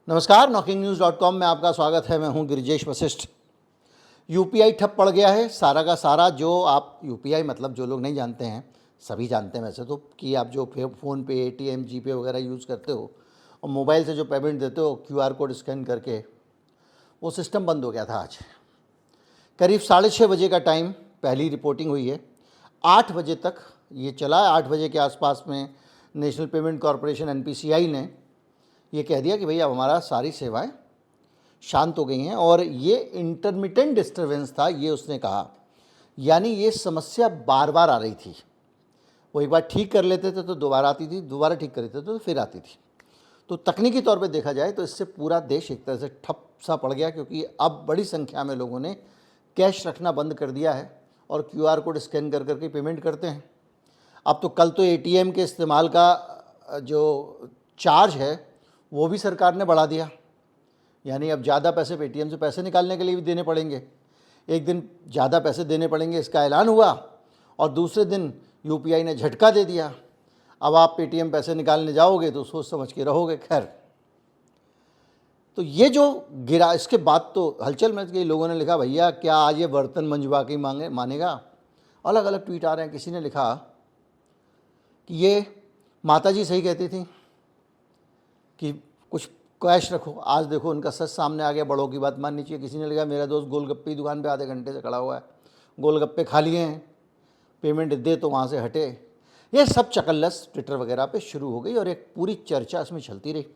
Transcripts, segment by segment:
नमस्कार, knocking-news.com में आपका स्वागत है। मैं हूं गिरिजेश वशिष्ठ। यूपीआई ठप पड़ गया है। सारा का सारा जो आप यूपीआई मतलब जो लोग नहीं जानते हैं, सभी जानते हैं वैसे तो, कि आप जो फ़ोन पे, एटीएम, जीपे वगैरह यूज़ करते हो और मोबाइल से जो पेमेंट देते हो क्यूआर कोड स्कैन करके, वो सिस्टम बंद हो गया था आज। करीब 6:30 बजे का टाइम पहली रिपोर्टिंग हुई है। 8 बजे तक ये चला। 8 बजे के आसपास में नेशनल पेमेंट कॉरपोरेशन एनपीसीआई ने ये कह दिया कि भैया अब हमारा सारी सेवाएं शांत हो गई हैं। और ये इंटरमिटेंट डिस्टर्बेंस था, ये उसने कहा, यानी ये समस्या बार बार आ रही थी। वो एक बार ठीक कर लेते थे तो दोबारा आती थी, दोबारा ठीक कर लेते थे तो फिर आती थी। तो तकनीकी तौर पे देखा जाए तो इससे पूरा देश एक तरह से ठप सा पड़ गया, क्योंकि अब बड़ी संख्या में लोगों ने कैश रखना बंद कर दिया है और क्यूआर कोड स्कैन कर करके पेमेंट करते हैं। अब तो कल तो एटीएम के इस्तेमाल का जो चार्ज है वो भी सरकार ने बढ़ा दिया, यानी अब ज़्यादा पैसे पेटीएम से पैसे निकालने के लिए भी देने पड़ेंगे। एक दिन ज़्यादा पैसे देने पड़ेंगे इसका ऐलान हुआ और दूसरे दिन यूपीआई ने झटका दे दिया। अब आप पेटीएम पैसे निकालने जाओगे तो सोच समझ के रहोगे। खैर, तो ये जो गिरा, इसके बाद तो हलचल मच गई। लोगों ने लिखा, भैया क्या आज ये बर्तन मंजवा के मानेगा। अलग अलग ट्वीट आ रहे हैं। किसी ने लिखा कि ये माताजी सही कहती थी कि कुछ कैश रखो, आज देखो उनका सच सामने आ गया, बड़ों की बात माननी चाहिए। किसी ने लिखा, मेरा दोस्त गोलगप्पे की दुकान पे आधे घंटे से खड़ा हुआ है, गोलगप्पे खा लिए हैं, पेमेंट दे तो वहाँ से हटे। ये सब चकल्लस ट्विटर वगैरह पे शुरू हो गई और एक पूरी चर्चा इसमें चलती रही।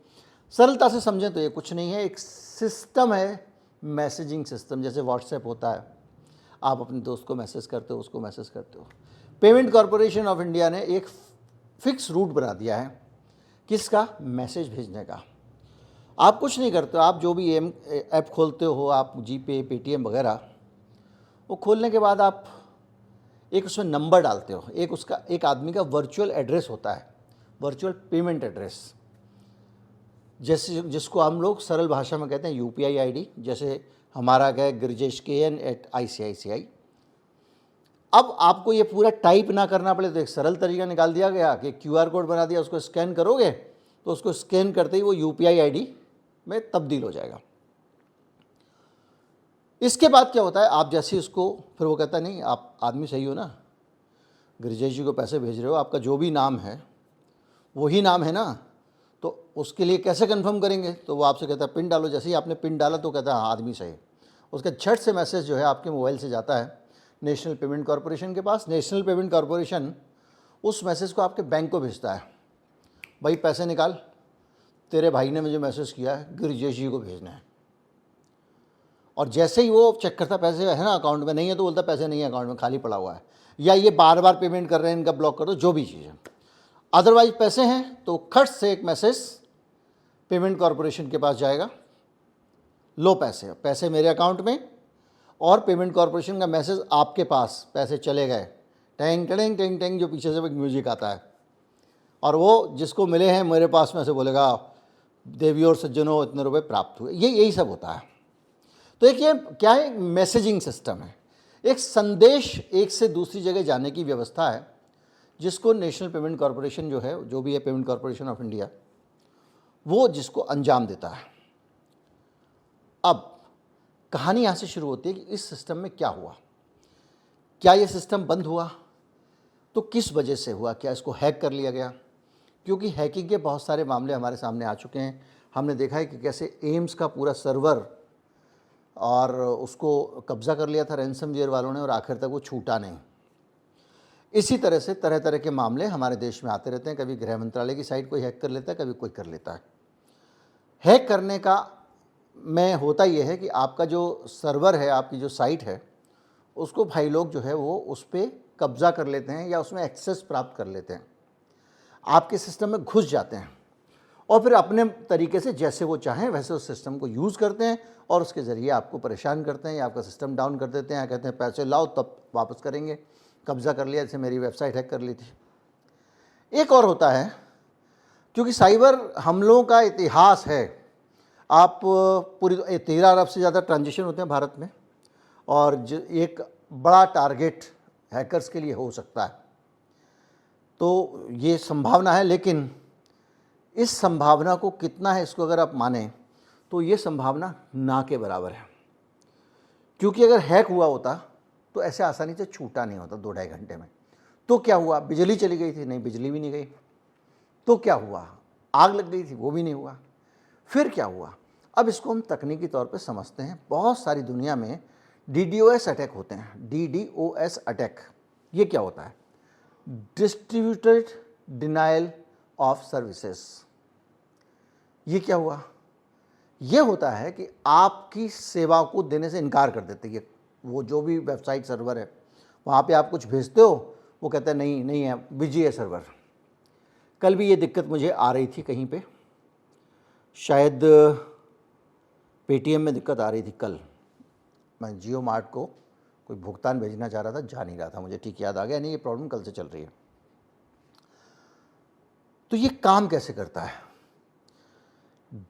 सरलता से समझें तो ये कुछ नहीं है, एक सिस्टम है, मैसेजिंग सिस्टम। जैसे व्हाट्सएप होता है, आप अपने दोस्त को मैसेज करते हो, उसको मैसेज करते हो। पेमेंट कॉरपोरेशन ऑफ इंडिया ने एक फिक्स रूट बना दिया है किसका, मैसेज भेजने का। आप कुछ नहीं करते हो, आप जो भी ऐप खोलते हो, आप जीपे, पेटीएम वगैरह, वो खोलने के बाद आप एक उसमें नंबर डालते हो। एक उसका एक आदमी का वर्चुअल एड्रेस होता है, वर्चुअल पेमेंट एड्रेस, जैसे जिसको हम लोग सरल भाषा में कहते हैं यूपीआई आईडी। जैसे हमारा क्या है, गिरजेश KN@ICICI। अब आपको ये पूरा टाइप ना करना पड़े तो एक सरल तरीका निकाल दिया गया कि क्यूआर कोड बना दिया, उसको स्कैन करोगे तो उसको स्कैन करते ही वो यूपीआई आईडी में तब्दील हो जाएगा। इसके बाद क्या होता है, आप जैसे ही उसको, फिर वो कहता नहीं आप आदमी सही हो ना, गिरिजेश जी को पैसे भेज रहे हो, आपका जो भी नाम है वही नाम है ना, तो उसके लिए कैसे कंफर्म करेंगे। तो वो आपसे कहता है पिन डालो। जैसे ही आपने पिन डाला तो कहता है हाँ आदमी सही। उसका झट से मैसेज जो है आपके मोबाइल से जाता है नेशनल पेमेंट कॉरपोरेशन के पास। नेशनल पेमेंट कॉरपोरेशन उस मैसेज को आपके बैंक को भेजता है, भाई पैसे निकाल, तेरे भाई ने मुझे मैसेज किया है, गिरिजेश जी को भेजना है। और जैसे ही वो चेक करता पैसे है ना अकाउंट में, नहीं है तो बोलता पैसे नहीं है अकाउंट में, खाली पड़ा हुआ है, या ये बार बार पेमेंट कर रहे हैं, इनका ब्लॉक कर दो, जो भी चीज़ है। अदरवाइज पैसे हैं तो खट से एक मैसेज पेमेंट कॉरपोरेशन के पास जाएगा, लो पैसे, पैसे मेरे अकाउंट में, और पेमेंट कॉरपोरेशन का मैसेज आपके पास, पैसे चले गए, टेंग टेंग टेंग टेंग, जो पीछे से एक म्यूजिक आता है। और वो जिसको मिले हैं मेरे पास में से बोलेगा, देवी और सज्जनों इतने रुपए प्राप्त हुए। यही सब होता है। तो एक ये क्या है, मैसेजिंग सिस्टम है, एक संदेश एक से दूसरी जगह जाने की व्यवस्था है, जिसको नेशनल पेमेंट कॉरपोरेशन जो है, जो भी है पेमेंट कॉरपोरेशन ऑफ इंडिया, वो जिसको अंजाम देता है। अब कहानी यहाँ से शुरू होती है कि इस सिस्टम में क्या हुआ। क्या ये सिस्टम बंद हुआ तो किस वजह से हुआ, क्या इसको हैक कर लिया गया, क्योंकि हैकिंग के बहुत सारे मामले हमारे सामने आ चुके हैं। हमने देखा है कि कैसे एम्स का पूरा सर्वर और उसको कब्ज़ा कर लिया था रैंसमवेयर वालों ने, और आखिर तक वो छूटा नहीं। इसी तरह से तरह तरह के मामले हमारे देश में आते रहते हैं। कभी गृह मंत्रालय की साइट कोई हैक कर लेता है, कभी कोई कर लेता है। हैक करने का में होता ये है कि आपका जो सर्वर है, आपकी जो साइट है, उसको भाई लोग जो है वो उस पर कब्ज़ा कर लेते हैं या उसमें एक्सेस प्राप्त कर लेते हैं, आपके सिस्टम में घुस जाते हैं और फिर अपने तरीके से जैसे वो चाहें वैसे उस सिस्टम को यूज़ करते हैं और उसके ज़रिए आपको परेशान करते हैं या आपका सिस्टम डाउन कर देते हैं, या कहते हैं पैसे लाओ तब वापस करेंगे, कब्ज़ा कर लिया, जैसे मेरी वेबसाइट हैक कर ली थी। एक और होता है, क्योंकि साइबर हमलों का इतिहास है, आप पूरी 13 अरब से ज़्यादा ट्रांजेक्शन होते हैं भारत में, और एक बड़ा टारगेट हैकर्स के लिए हो सकता है। तो ये संभावना है, लेकिन इस संभावना को कितना है, इसको अगर आप मानें तो ये संभावना ना के बराबर है, क्योंकि अगर हैक हुआ होता तो ऐसे आसानी से छूटा नहीं होता 2-2.5 घंटे में। तो क्या हुआ, बिजली चली गई थी, नहीं बिजली भी नहीं गई। तो क्या हुआ, आग लग गई थी, वो भी नहीं हुआ। फिर क्या हुआ, अब इसको हम तकनीकी तौर पे समझते हैं। बहुत सारी दुनिया में DDoS अटैक होते हैं। DDoS अटैक ये क्या होता है, डिस्ट्रीब्यूटेड डिनायल ऑफ सर्विसेज। ये क्या हुआ, ये होता है कि आपकी सेवा को देने से इनकार कर देते हैं। वो जो भी वेबसाइट सर्वर है वहाँ पे आप कुछ भेजते हो, वो कहता है नहीं नहीं है, बिजी है सर्वर। कल भी ये दिक्कत मुझे आ रही थी कहीं पे, शायद पेटीएम में दिक्कत आ रही थी। कल मैं जियो मार्ट को कोई भुगतान भेजना चाह रहा था, जा नहीं रहा था, मुझे ठीक याद आ गया, नहीं ये प्रॉब्लम कल से चल रही है। तो ये काम कैसे करता है,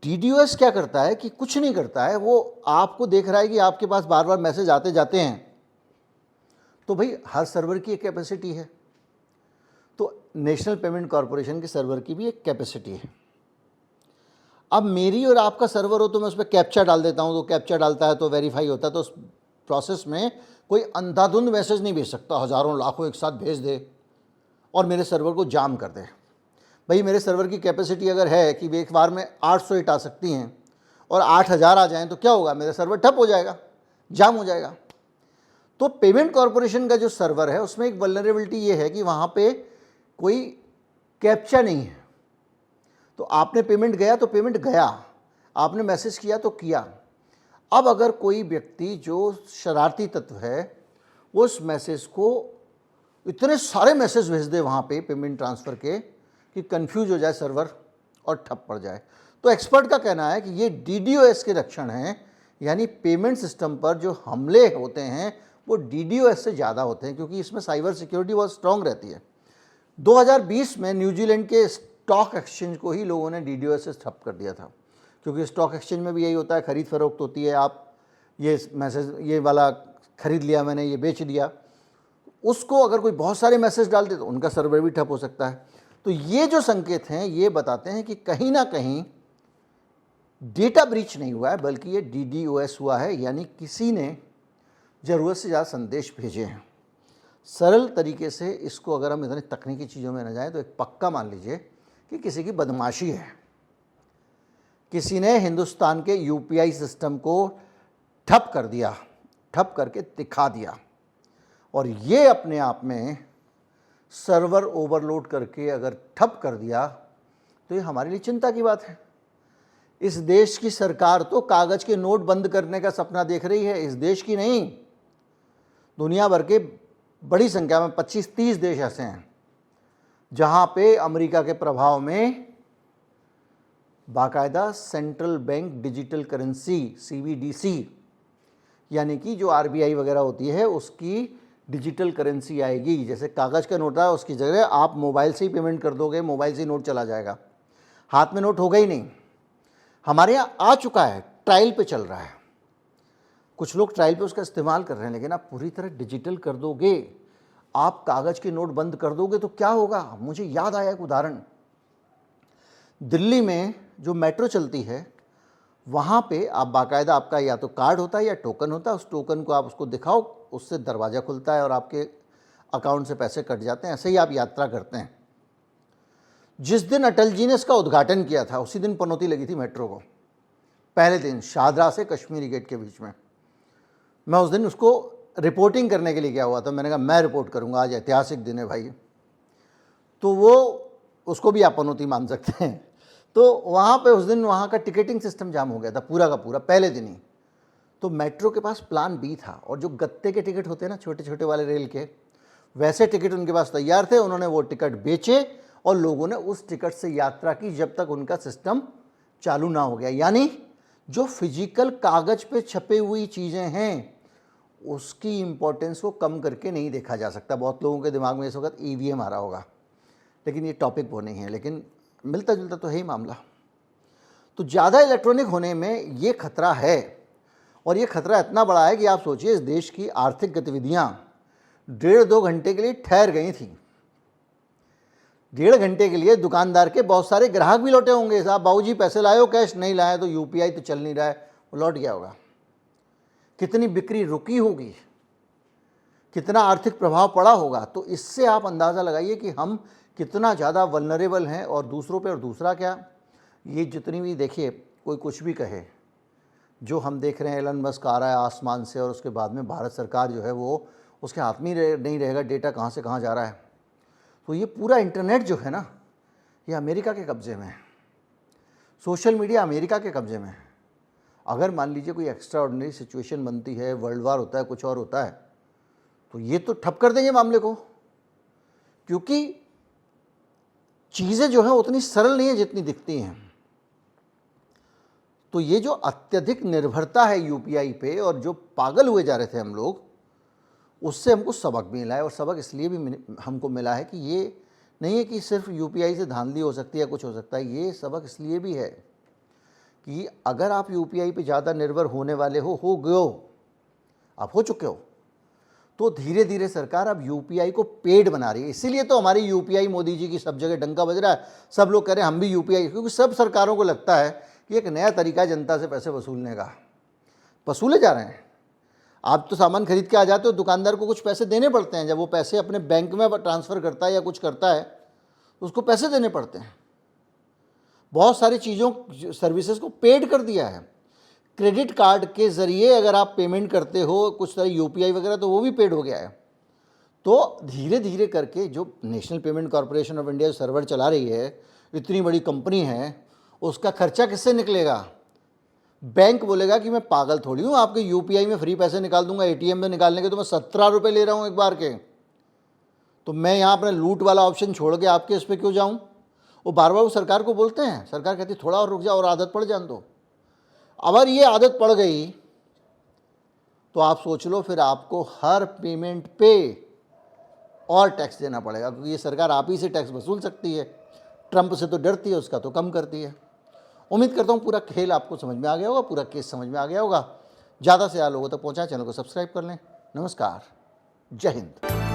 DDoS क्या करता है कि कुछ नहीं करता है, वो आपको देख रहा है कि आपके पास बार बार मैसेज आते जाते हैं। तो भाई हर सर्वर की एक कैपेसिटी है, तो नेशनल पेमेंट कॉरपोरेशन के सर्वर की भी एक कैपेसिटी है। अब मेरी और आपका सर्वर हो तो मैं उस पर कैप्चा डाल देता हूँ, तो कैप्चा डालता है तो वेरीफाई होता है। तो उस प्रोसेस में कोई अंधाधुंध मैसेज नहीं भेज सकता, हज़ारों लाखों एक साथ भेज दे और मेरे सर्वर को जाम कर दे। भाई मेरे सर्वर की कैपेसिटी अगर है कि वे एक बार में 800 हिट आ सकती हैं और 8000 आ जाएं तो क्या होगा, मेरा सर्वर ठप हो जाएगा, जाम हो जाएगा। तो पेमेंट कॉरपोरेशन का जो सर्वर है उसमें एक वल्नरेबिलिटी ये है कि वहाँ पे कोई कैप्चा नहीं है। तो आपने पेमेंट गया तो पेमेंट गया, आपने मैसेज किया तो किया। अब अगर कोई व्यक्ति जो शरारती तत्व है वो उस मैसेज को इतने सारे मैसेज भेज दे वहाँ पे पेमेंट ट्रांसफ़र के कि कंफ्यूज हो जाए सर्वर और ठप पड़ जाए। तो एक्सपर्ट का कहना है कि ये DDoS के लक्षण हैं, यानी पेमेंट सिस्टम पर जो हमले होते हैं वो DDoS से ज़्यादा होते हैं, क्योंकि इसमें साइबर सिक्योरिटी बहुत स्ट्रॉन्ग रहती है। 2020 में न्यूजीलैंड के स्टॉक एक्सचेंज को ही लोगों ने DDoS से ठप कर दिया था, क्योंकि स्टॉक एक्सचेंज में भी यही होता है, खरीद फरोख्त होती है। आप ये मैसेज, ये वाला खरीद लिया मैंने, ये बेच दिया, उसको अगर कोई बहुत सारे मैसेज डाल दे तो उनका सर्वर भी ठप हो सकता है। तो ये जो संकेत हैं ये बताते हैं कि कहीं ना कहीं डेटा ब्रीच नहीं हुआ है, बल्कि ये DDoS हुआ है, यानी किसी ने ज़रूरत से ज़्यादा संदेश भेजे हैं। सरल तरीके से इसको अगर हम इतनी तकनीकी चीज़ों में न जाएं तो एक पक्का मान लीजिए कि किसी की बदमाशी है, किसी ने हिंदुस्तान के UPI सिस्टम को ठप कर दिया, ठप करके दिखा दिया, और ये अपने आप में सर्वर ओवरलोड करके अगर ठप कर दिया तो ये हमारे लिए चिंता की बात है। इस देश की सरकार तो कागज़ के नोट बंद करने का सपना देख रही है, इस देश की नहीं, दुनिया भर के बड़ी संख्या में 25-30 देश ऐसे हैं जहाँ पे अमेरिका के प्रभाव में बाकायदा central bank digital currency CBDC, यानी कि जो RBI वगैरह होती है उसकी डिजिटल करेंसी आएगी। जैसे कागज़ का नोट है उसकी जगह आप मोबाइल से ही पेमेंट कर दोगे, मोबाइल से ही नोट चला जाएगा, हाथ में नोट होगा ही नहीं। हमारे यहाँ आ चुका है, ट्रायल पे चल रहा है, कुछ लोग ट्रायल पे उसका इस्तेमाल कर रहे हैं, लेकिन आप पूरी तरह डिजिटल कर दोगे, आप कागज़ के नोट बंद कर दोगे तो क्या होगा। मुझे याद आया एक उदाहरण, दिल्ली में जो मेट्रो चलती है वहाँ पे आप बाकायदा, आपका या तो कार्ड होता है या टोकन होता है, उस टोकन को आप उसको दिखाओ, उससे दरवाज़ा खुलता है और आपके अकाउंट से पैसे कट जाते हैं। ऐसे ही आप यात्रा करते हैं। जिस दिन अटल जी ने इसका उद्घाटन किया था उसी दिन पनौती लगी थी मेट्रो को, पहले दिन शाहदरा से कश्मीरी गेट के बीच में। मैं उस दिन उसको रिपोर्टिंग करने के लिए गया हुआ था, मैंने कहा मैं रिपोर्ट करूँगा, आज ऐतिहासिक दिन है भाई। तो वो उसको भी आप पनौती मान सकते हैं। तो वहाँ पे उस दिन वहाँ का टिकटिंग सिस्टम जाम हो गया था पूरा का पूरा, पहले दिन ही। तो मेट्रो के पास प्लान B था, और जो गत्ते के टिकट होते हैं ना छोटे छोटे वाले रेल के, वैसे टिकट उनके पास तैयार थे। उन्होंने वो टिकट बेचे और लोगों ने उस टिकट से यात्रा की जब तक उनका सिस्टम चालू ना हो गया। यानी जो फिजिकल कागज़ पे छपे हुई चीज़ें हैं उसकी इम्पोर्टेंस को कम करके नहीं देखा जा सकता। बहुत लोगों के दिमाग में इस वक्त EVM आ रहा होगा, लेकिन ये टॉपिक वो नहीं है, लेकिन मिलता जुलता तो है ही मामला। तो ज़्यादा इलेक्ट्रॉनिक होने में ये खतरा है, और ये खतरा इतना बड़ा है कि आप सोचिए इस देश की आर्थिक गतिविधियाँ 1.5-2 घंटे के लिए ठहर गई थी। 1.5 घंटे के लिए दुकानदार के बहुत सारे ग्राहक भी लौटे होंगे। साहब बाबूजी पैसे लाए हो कैश? नहीं लाए तो यूपीआई तो चल नहीं रहा है, वो लौट गया होगा। कितनी बिक्री रुकी होगी, कितना आर्थिक प्रभाव पड़ा होगा। तो इससे आप अंदाज़ा लगाइए कि हम कितना ज़्यादा वल्नरेबल हैं और दूसरों पे। और दूसरा क्या, ये जितनी भी देखिए कोई कुछ भी कहे, जो हम देख रहे हैं एलन मस्क आ रहा है आसमान से और उसके बाद में भारत सरकार जो है वो उसके हाथ में नहीं रहेगा डेटा कहाँ से कहाँ जा रहा है। तो ये पूरा इंटरनेट जो है ना, ये अमेरिका के कब्ज़े में है, सोशल मीडिया अमेरिका के कब्ज़े में है। अगर मान लीजिए कोई एक्स्ट्रा ऑर्डिनरी सिचुएशन बनती है, वर्ल्ड वार होता है, कुछ और होता है, तो ये तो ठप कर देंगे मामले को, क्योंकि चीज़ें जो हैं उतनी सरल नहीं है जितनी दिखती हैं। तो ये जो अत्यधिक निर्भरता है यूपीआई पे और जो पागल हुए जा रहे थे हम लोग, उससे हमको सबक भी मिला है। और सबक इसलिए भी हमको मिला है कि ये नहीं है कि सिर्फ यूपीआई से धांधली हो सकती है, कुछ हो सकता है। ये सबक इसलिए भी है कि अगर आप यूपीआई पे ज़्यादा निर्भर होने वाले हो गए हो, आप हो चुके हो, तो धीरे धीरे सरकार अब यूपीआई को पेड बना रही है। इसीलिए तो हमारी यूपीआई मोदी जी की सब जगह डंका बज रहा है। सब लोग कह रहे हैं हम भी यूपीआई, क्योंकि सब सरकारों को लगता है कि एक नया तरीका है जनता से पैसे वसूलने का। वसूले जा रहे हैं। आप तो सामान खरीद के आ जाते हो, दुकानदार को कुछ पैसे देने पड़ते हैं। जब वो पैसे अपने बैंक में ट्रांसफ़र करता है या कुछ करता है तो उसको पैसे देने पड़ते हैं। बहुत सारी चीज़ों सर्विसेज को पेड कर दिया है। क्रेडिट कार्ड के ज़रिए अगर आप पेमेंट करते हो कुछ तरह यूपीआई वगैरह, तो वो भी पेड हो गया है। तो धीरे धीरे करके जो national payment corporation of India server चला रही है, इतनी बड़ी कंपनी है, उसका खर्चा किससे निकलेगा? बैंक बोलेगा कि मैं पागल थोड़ी हूँ, आपके यूपीआई में फ्री पैसे निकाल दूंगा, एटीएम में निकालने के तो मैं 17 रुपये ले रहा हूँ एक बार के, तो मैं यहाँ अपना लूट वाला ऑप्शन छोड़ के आपके इस पर क्यों जाऊँ? वो बार बार वो सरकार को बोलते हैं, सरकार कहती है थोड़ा और रुक जाओ और आदत पड़ जान दो। अगर ये आदत पड़ गई तो आप सोच लो फिर आपको हर पेमेंट पे और टैक्स देना पड़ेगा, क्योंकि ये सरकार आप ही से टैक्स वसूल सकती है। ट्रंप से तो डरती है, उसका तो कम करती है। उम्मीद करता हूँ पूरा खेल आपको समझ में आ गया होगा, पूरा केस समझ में आ गया होगा। ज़्यादा से ज़्यादा लोगों तक पहुँचाएं, चैनल को सब्सक्राइब कर लें। नमस्कार, जय हिंद।